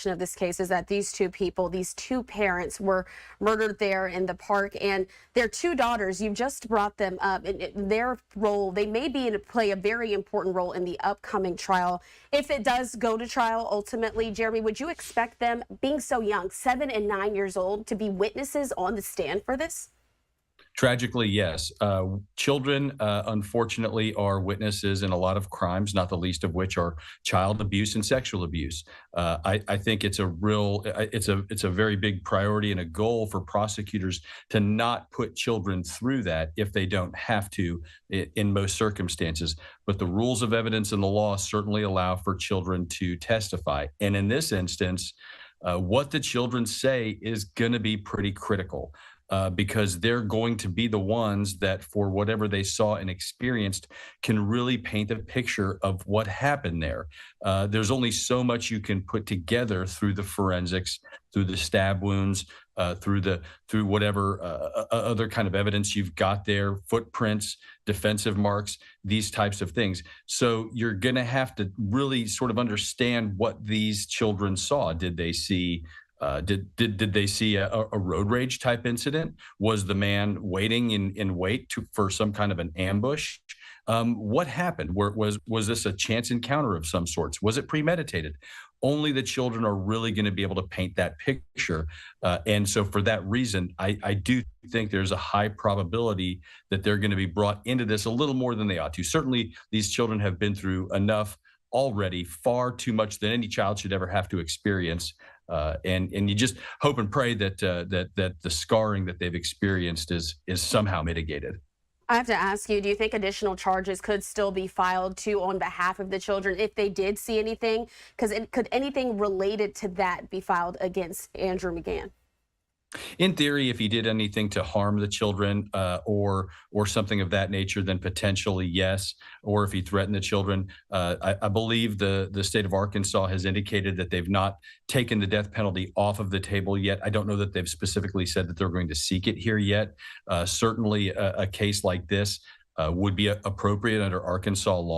of this case is that these two people, these two parents, were murdered there in the park, and their two daughters, you've just brought them up, and their role, they may play a very important role in the upcoming trial. If it does go to trial ultimately, Jeremy, would you expect them, being so young, 7 and 9 years old, to be witnesses on the stand for this? Tragically, yes. Children, unfortunately, are witnesses in a lot of crimes, not the least of which are child abuse and sexual abuse. I think it's a very big priority and a goal for prosecutors to not put children through that if they don't have to in most circumstances. But the rules of evidence and the law certainly allow for children to testify. And in this instance, what the children say is going to be pretty critical. Because they're going to be the ones that, for whatever they saw and experienced, can really paint a picture of what happened there. There's only so much you can put together through the forensics, through the stab wounds, through whatever other kind of evidence you've got there, footprints, defensive marks, these types of things. So you're going to have to really sort of understand what these children saw. Did they see did they see a road rage type incident? Was the man waiting in wait for some kind of an ambush? What happened? Was this a chance encounter of some sorts? Was it premeditated? Only the children are really going to be able to paint that picture. And so for that reason, I do think there's a high probability that they're going to be brought into this a little more than they ought to. Certainly, these children have been through enough already, far too much than any child should ever have to experience. And you just hope and pray that the scarring that they've experienced is somehow mitigated. I have to ask you, do you think additional charges could still be filed too on behalf of the children if they did see anything? Because could anything related to that be filed against Andrew McGahn? In theory, if he did anything to harm the children or something of that nature, then potentially yes. Or if he threatened the children, I believe the state of Arkansas has indicated that they've not taken the death penalty off of the table yet. I don't know that they've specifically said that they're going to seek it here yet. Certainly, a case like this would be appropriate under Arkansas law.